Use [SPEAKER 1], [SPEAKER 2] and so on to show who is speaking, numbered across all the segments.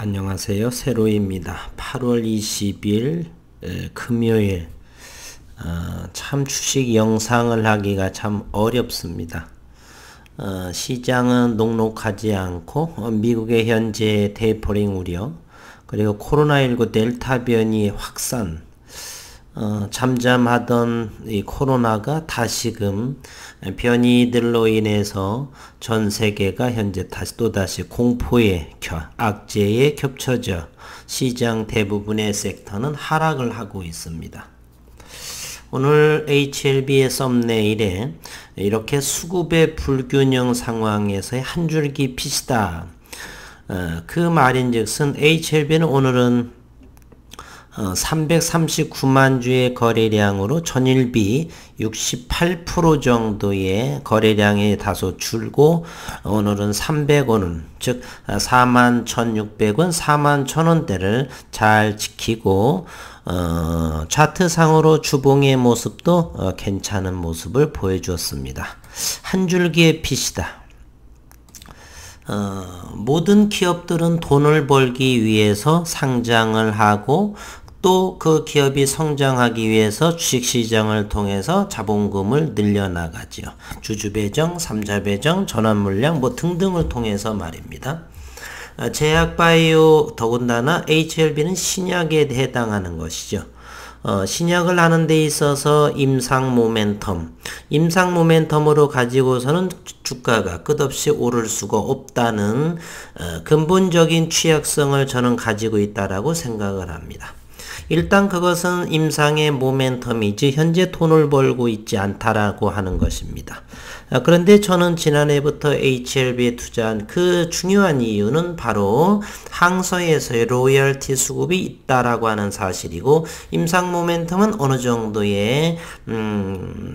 [SPEAKER 1] 안녕하세요. 세로입니다. 8월 20일 금요일 참 주식 영상을 하기가 참 어렵습니다. 시장은 녹록하지 않고 미국의 현재 테이퍼링 우려 그리고 코로나19 델타 변이 확산 잠잠하던 이 코로나가 다시금 변이들로 인해서 전 세계가 현재 또다시 공포의 악재에 겹쳐져 시장 대부분의 섹터는 하락을 하고 있습니다. 오늘 HLB의 썸네일에 이렇게 수급의 불균형 상황에서의 한 줄기 빛이다. 그 말인즉슨 HLB는 오늘은 339만 주의 거래량으로 전일비 68% 정도의 거래량이 다소 줄고 오늘은 300원은 즉 41,600원, 41,000원대를 잘 지키고 차트상으로 주봉의 모습도 괜찮은 모습을 보여주었습니다. 한 줄기의 빛이다. 모든 기업들은 돈을 벌기 위해서 상장을 하고 또 그 기업이 성장하기 위해서 주식시장을 통해서 자본금을 늘려나가죠. 주주배정, 삼자배정, 전환물량 등등을 통해서 말입니다. 제약바이오 더군다나 HLB는 신약에 해당하는 것이죠. 신약을 하는 데 있어서 임상 모멘텀으로 가지고서는 주가가 끝없이 오를 수가 없다는 근본적인 취약성을 저는 가지고 있다라고 생각을 합니다. 일단 그것은 임상의 모멘텀이지 현재 돈을 벌고 있지 않다라고 하는 것입니다. 그런데 저는 지난해부터 HLB에 투자한 그 중요한 이유는 바로 항서에서의 로열티 수급이 있다라고 하는 사실이고 임상 모멘텀은 어느 정도의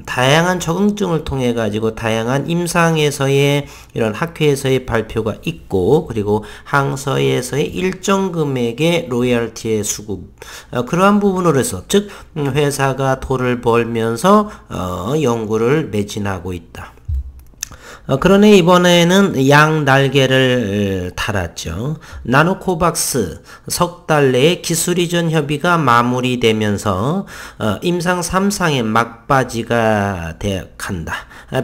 [SPEAKER 1] 다양한 적응증을 통해 가지고 다양한 임상에서의 이런 학회에서의 발표가 있고 그리고 항서에서의 일정 금액의 로열티의 수급 그러한 부분으로 해서 즉 회사가 돈을 벌면서 연구를 매진하고 있다. 그러네 이번에는 양 날개를 달았죠. 나노코박스 석 달 내에 기술 이전 협의가 마무리되면서 임상 3상의 막바지가 간다.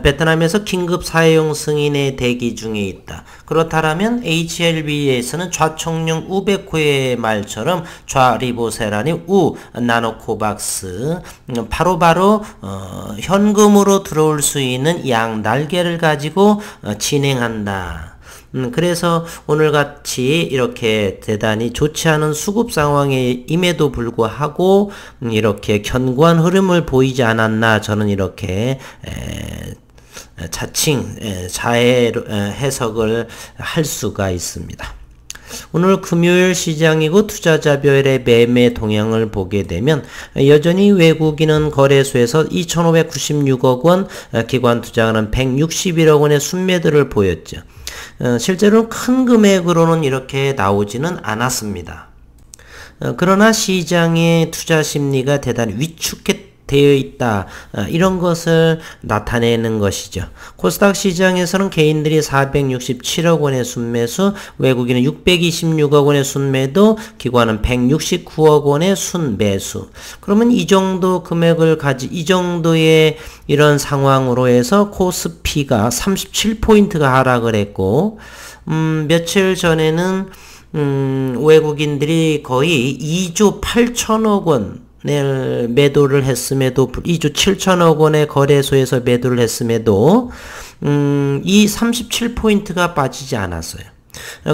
[SPEAKER 1] 베트남에서 긴급 사용 승인의 대기 중에 있다. 그렇다면 HLB에서는 좌총령 우베코의 말처럼 좌리보세라니 우 나노코박스 바로 현금으로 들어올 수 있는 양 날개를 가지고 진행한다. 그래서 오늘같이 이렇게 대단히 좋지 않은 수급 상황임에도 불구하고 이렇게 견고한 흐름을 보이지 않았나 저는 이렇게 자칭 자해 해석을 할 수가 있습니다. 오늘 금요일 시장이고 투자자별의 매매 동향을 보게 되면 여전히 외국인은 거래소에서 2,596억 원, 기관 투자가는 161억 원의 순매도를 보였죠. 실제로 큰 금액으로는 이렇게 나오지는 않았습니다. 그러나 시장의 투자 심리가 대단히 위축되어 있다. 이런 것을 나타내는 것이죠. 코스닥 시장에서는 개인들이 467억 원의 순매수, 외국인은 626억 원의 순매도, 기관은 169억 원의 순매수. 그러면 이 정도 금액을 이 정도의 이런 상황으로 해서 코스피가 37포인트가 하락을 했고, 며칠 전에는 외국인들이 거의 2조 8천억 원 매도를 했음에도 2조 7천억 원의 거래소에서 매도를 했음에도 이 37포인트가 빠지지 않았어요.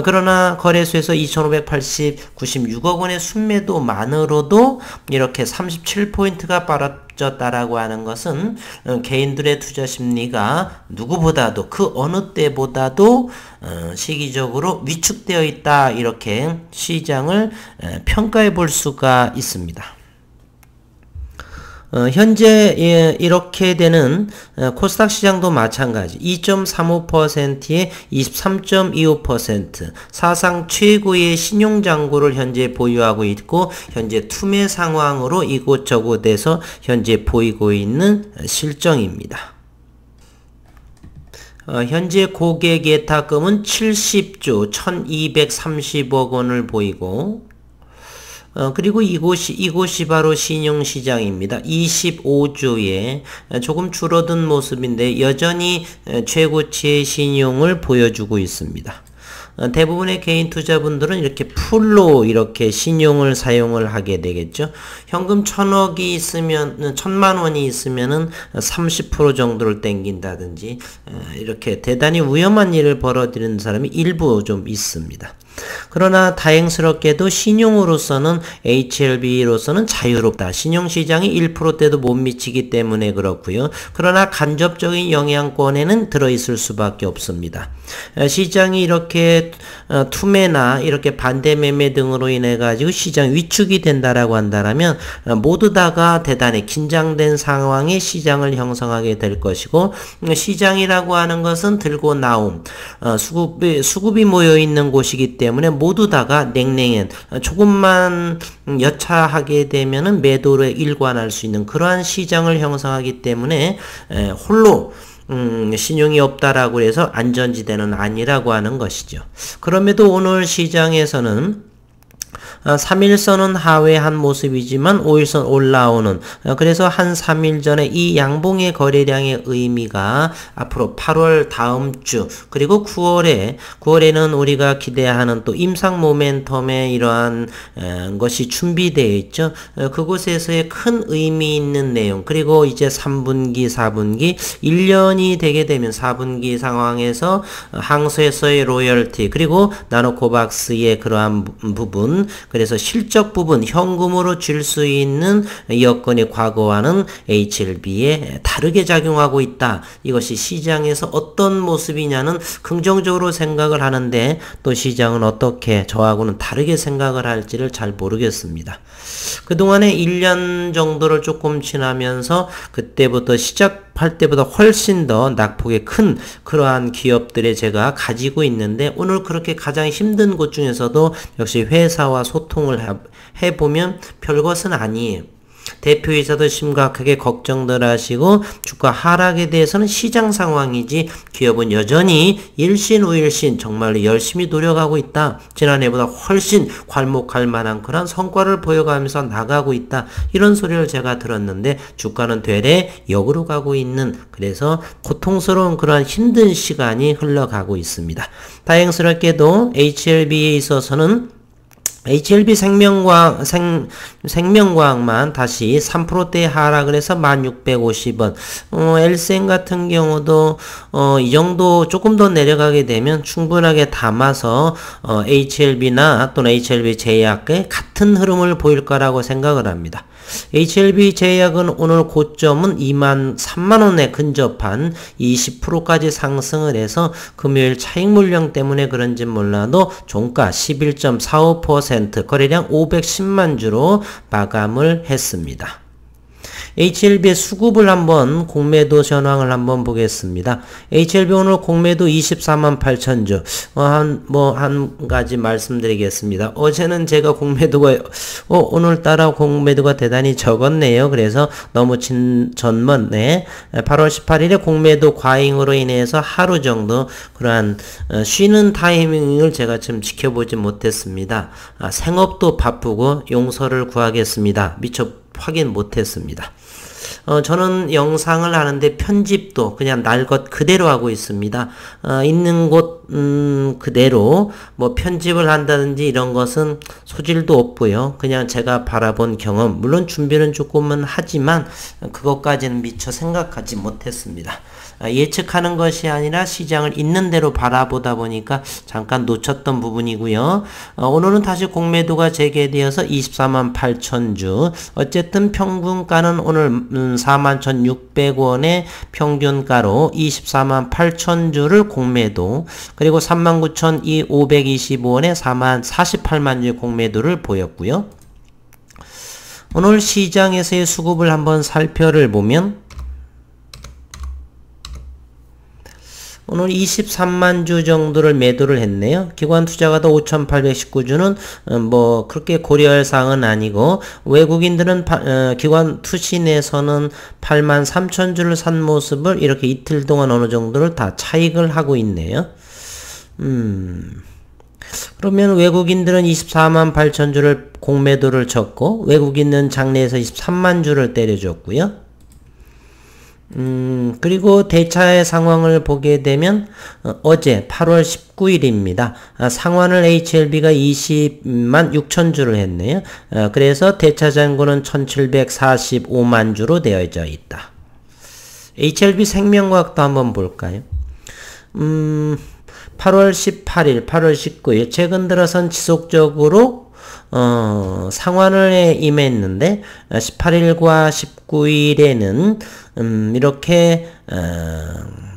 [SPEAKER 1] 그러나 거래소에서 2,596억 원의 순매도만으로도 이렇게 37포인트가 빠졌다라고 하는 것은 개인들의 투자 심리가 누구보다도 그 어느 때보다도 시기적으로 위축되어 있다 이렇게 시장을 평가해 볼 수가 있습니다. 현재 이렇게 되는 코스닥 시장도 마찬가지 2.35%에 23.25% 사상 최고의 신용잔고를 현재 보유하고 있고 현재 투매 상황으로 이곳저곳에서 현재 보이고 있는 실정입니다. 현재 고객 예탁금은 70조 1230억 원을 보이고, 그리고 이곳이 바로 신용시장입니다. 25조에 조금 줄어든 모습인데 여전히 최고치의 신용을 보여주고 있습니다. 대부분의 개인 투자분들은 이렇게 풀로 이렇게 신용을 사용을 하게 되겠죠. 현금 1000억이 있으면, 1000만 원이 있으면은 30% 정도를 땡긴다든지, 이렇게 대단히 위험한 일을 벌어들이는 사람이 일부 좀 있습니다. 그러나 다행스럽게도 신용으로서는 HLB로서는 자유롭다. 신용시장이 1%대도 못 미치기 때문에 그렇고요. 그러나 간접적인 영향권에는 들어있을 수밖에 없습니다. 시장이 이렇게 투매나 이렇게 반대매매 등으로 인해 가지고 시장 위축이 된다라고 한다면 모두 다가 대단히 긴장된 상황에 시장을 형성하게 될 것이고, 시장이라고 하는 것은 들고 나옴, 수급이 모여 있는 곳이기 때문에 모두 다가 냉랭한, 조금만 여차하게 되면은 매도로 일관할 수 있는 그러한 시장을 형성하기 때문에 홀로 신용이 없다라고 해서 안전지대는 아니라고 하는 것이죠. 그럼에도 오늘 시장에서는 3일선은 하회한 모습이지만 5일선 올라오는, 그래서 한 3일 전에 이 양봉의 거래량의 의미가 앞으로 8월 다음 주 그리고 9월에는 우리가 기대하는 또 임상 모멘텀의 이러한 것이 준비되어 있죠. 그곳에서의 큰 의미 있는 내용, 그리고 이제 3분기 4분기 1년이 되게 되면 4분기 상황에서 항소에서의 로열티, 그리고 나노코박스의 그러한 부분, 그래서 실적 부분 현금으로 줄 수 있는 여건이 과거와는 HLB에 다르게 작용하고 있다. 이것이 시장에서 어떤 모습이냐는 긍정적으로 생각을 하는데, 또 시장은 어떻게 저하고는 다르게 생각을 할지를 잘 모르겠습니다. 그동안에 1년 정도를 조금 지나면서 그때부터 시작할 때보다 훨씬 더 낙폭의 큰 그러한 기업들에 제가 가지고 있는데, 오늘 그렇게 가장 힘든 곳 중에서도 역시 회사와 소통을 해보면 별것은 아니에요. 대표이사도 심각하게 걱정들 하시고 주가 하락에 대해서는 시장 상황이지 기업은 여전히 일신우일신 정말로 열심히 노력하고 있다. 지난해보다 훨씬 괄목할 만한 그런 성과를 보여가면서 나가고 있다. 이런 소리를 제가 들었는데 주가는 되레 역으로 가고 있는, 그래서 고통스러운 그러한 힘든 시간이 흘러가고 있습니다. 다행스럽게도 HLB에 있어서는 HLB 생명과학만 다시 3%대 하락을 해서 1650원. 엘센 같은 경우도 이 정도 조금 더 내려가게 되면 충분하게 담아서 HLB나 또는 HLB 제약의 같은 흐름을 보일 거라고 생각을 합니다. HLB 제약은 오늘 고점은 3만원에 근접한 20%까지 상승을 해서 금요일 차익 물량 때문에 그런지 몰라도 종가 11.45%, 거래량 510만 주로 마감을 했습니다. HLB의 수급을 한번 공매도 전황을 한번 보겠습니다. HLB 오늘 공매도 24만 8천 주. 한 가지 말씀드리겠습니다. 어제는 제가 공매도가 오늘따라 공매도가 대단히 적었네요. 그래서 너무 전번에 8월 18일에 공매도 과잉으로 인해서 하루 정도 그러한 쉬는 타이밍을 제가 좀 지켜보지 못했습니다. 생업도 바쁘고 용서를 구하겠습니다. 미처 확인 못했습니다. 저는 영상을 하는데 편집도 그냥 날 것 그대로 하고 있습니다. 있는 곳 그대로 뭐 편집을 한다든지 이런 것은 소질도 없고요. 그냥 제가 바라본 경험, 물론 준비는 조금은 하지만 그것까지는 미처 생각하지 못했습니다. 예측하는 것이 아니라 시장을 있는 대로 바라보다 보니까 잠깐 놓쳤던 부분이고요. 오늘은 다시 공매도가 재개되어서 24만 8천 주. 어쨌든 평균가는 오늘 41,600원의 평균가로 24만 8천 주를 공매도, 그리고 39,525원에 48만 주의 공매도를 보였고요. 오늘 시장에서의 수급을 한번 살펴를 보면 오늘 23만 주 정도를 매도를 했네요. 기관 투자가도 5,819주는 뭐 그렇게 고려할 사항은 아니고, 외국인들은 기관 투신에서는 8만 3천 주를 산 모습을 이렇게 이틀 동안 어느 정도를 다 차익을 하고 있네요. 그러면 외국인들은 24만 8천 주를 공매도를 쳤고, 외국인은 장내에서 23만 주를 때려줬고요. 그리고 대차의 상황을 보게 되면 어제 8월 19일입니다. 상환을 HLB가 20만 6천 주를 했네요. 그래서 대차 잔고는 1745만 주로 되어져 있다. HLB 생명과학도 한번 볼까요? 8월 18일, 8월 19일 최근 들어선 지속적으로 상환을 임했는데 18일과 19일에는 이렇게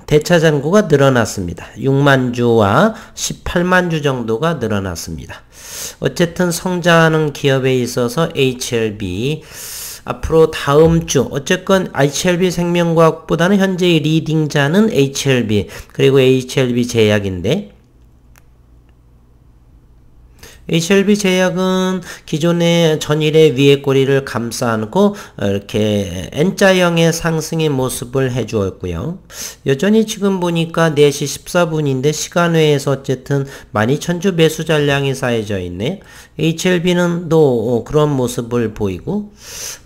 [SPEAKER 1] 대차 잔고가 늘어났습니다. 6만 주와 18만 주 정도가 늘어났습니다. 어쨌든 성장하는 기업에 있어서 HLB 앞으로 다음 주 어쨌건 HLB 생명과학보다는 현재의 리딩자는 HLB 그리고 HLB 제약인데, HLB 제약은 기존의 전일의 위에 꼬리를 감싸 안고 이렇게 N자형의 상승의 모습을 해주었고요. 여전히 지금 보니까 4시 14분인데 시간외에서 어쨌든 12,000주 매수 잔량이 쌓여져 있네요. HLB는 또 그런 모습을 보이고,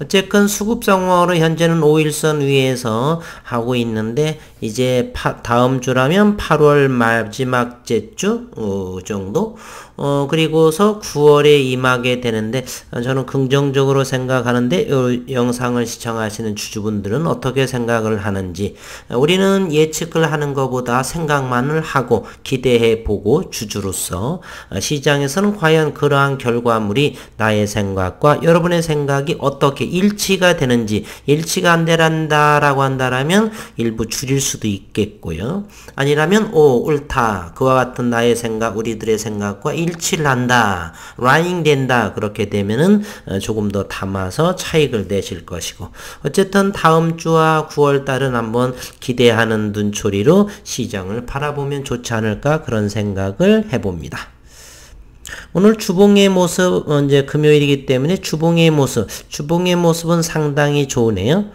[SPEAKER 1] 어쨌건 수급 상황으로 현재는 5일선 위에서 하고 있는데, 이제 다음 주라면 8월 마지막 주 정도 그리고서 9월에 임하게 되는데, 저는 긍정적으로 생각하는데 이 영상을 시청하시는 주주분들은 어떻게 생각을 하는지, 우리는 예측을 하는 것보다 생각만을 하고 기대해 보고 주주로서 시장에서는 과연 그러한 결과물이 나의 생각과 여러분의 생각이 어떻게 일치가 되는지, 일치가 안 되란다라고 한다라면 일부 줄일 수도 있겠고요. 아니라면 옳다, 그와 같은 나의 생각, 우리들의 생각과 일치를 한다, 라이닝 된다, 그렇게 되면은 조금 더 담아서 차익을 내실 것이고, 어쨌든 다음 주와 9월 달은 한번 기대하는 눈초리로 시장을 바라보면 좋지 않을까, 그런 생각을 해봅니다. 오늘 주봉의 모습, 이제 금요일이기 때문에 주봉의 모습은 상당히 좋으네요.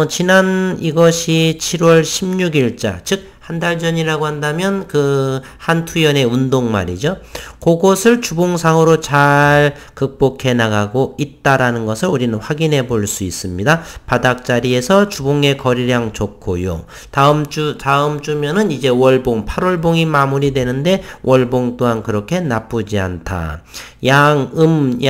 [SPEAKER 1] 지난 이것이 7월 16일자, 즉 한 달 전이라고 한다면 그 한투연의 운동 말이죠. 그것을 주봉상으로 잘 극복해 나가고 있다라는 것을 우리는 확인해 볼 수 있습니다. 바닥 자리에서 주봉의 거래량 좋고요. 다음 주면은 이제 월봉, 8월봉이 마무리되는데 월봉 또한 그렇게 나쁘지 않다. 양양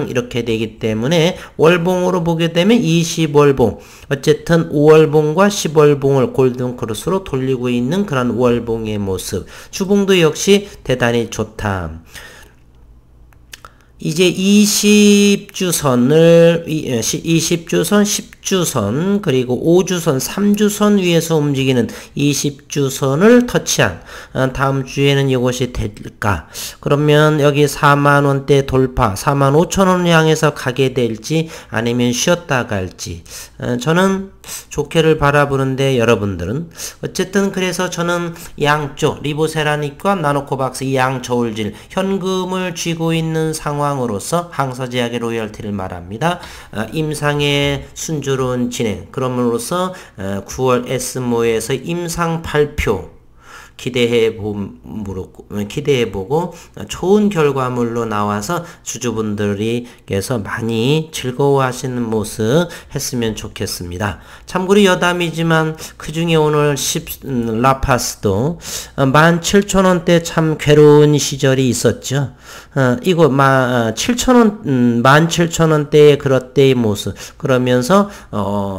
[SPEAKER 1] 이렇게 되기 때문에 월봉으로 보게 되면 20월봉, 어쨌든 5월봉과 10월봉을 골든크로스로 돌리고 있는 그런 월봉의 모습. 주봉도 역시 대단히 좋다. 이제 20주선, 10주선, 그리고 5주선, 3주선 위에서 움직이는 20주선을 터치한 다음 주에는 이것이 될까? 그러면 여기 4만원대 돌파, 45,000원 향해서 가게 될지 아니면 쉬었다 갈지, 저는 좋게를 바라보는데 여러분들은 어쨌든, 그래서 저는 양쪽 리보세라닉과 나노코박스 이 양 저울질 현금을 쥐고 있는 상황으로서 항서제약의 로열티를 말합니다. 임상의 순조로운 진행, 그럼으로써 9월 S모에서 임상 발표 기대해보고 좋은 결과물로 나와서 주주분들께서 많이 즐거워하시는 모습 했으면 좋겠습니다. 참고로 여담이지만 그 중에 오늘 라파스도 17,000원대 참 괴로운 시절이 있었죠. 이거 17,000원대의 그럴 때의 모습, 그러면서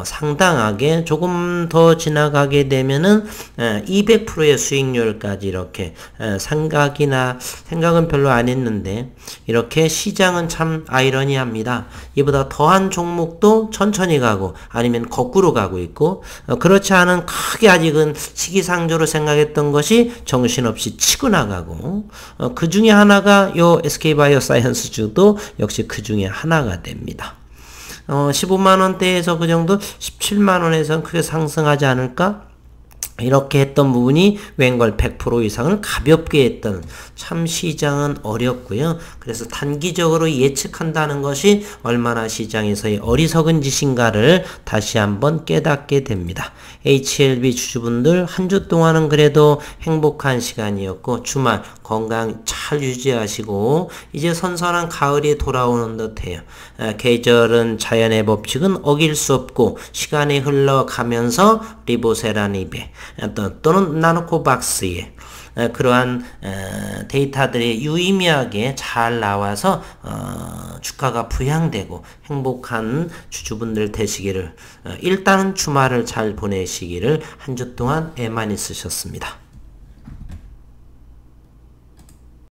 [SPEAKER 1] 상당하게 조금 더 지나가게 되면은 200%의 수익률까지 이렇게 생각은 별로 안 했는데, 이렇게 시장은 참 아이러니합니다. 이보다 더한 종목도 천천히 가고 아니면 거꾸로 가고 있고, 그렇지 않은 크게 아직은 시기상조로 생각했던 것이 정신없이 치고 나가고, 그 중에 하나가 요 SK바이오사이언스주도 역시 그 중에 하나가 됩니다. 15만원대에서 그 정도 17만원에서 크게 상승하지 않을까? 이렇게 했던 부분이 웬걸 100% 이상을 가볍게 했던, 참 시장은 어렵고요. 그래서 단기적으로 예측한다는 것이 얼마나 시장에서의 어리석은 짓인가를 다시 한번 깨닫게 됩니다. HLB 주주분들 한 주 동안은 그래도 행복한 시간이었고 주말 건강 잘 유지하시고 이제 선선한 가을이 돌아오는 듯해요. 계절은 자연의 법칙은 어길 수 없고 시간이 흘러가면서 리보세라닙에 또는 나노코박스에 그러한 데이터들이 유의미하게 잘 나와서 주가가 부양되고 행복한 주주분들 되시기를, 일단은 주말을 잘 보내시기를 한 주 동안 애만 있으셨습니다.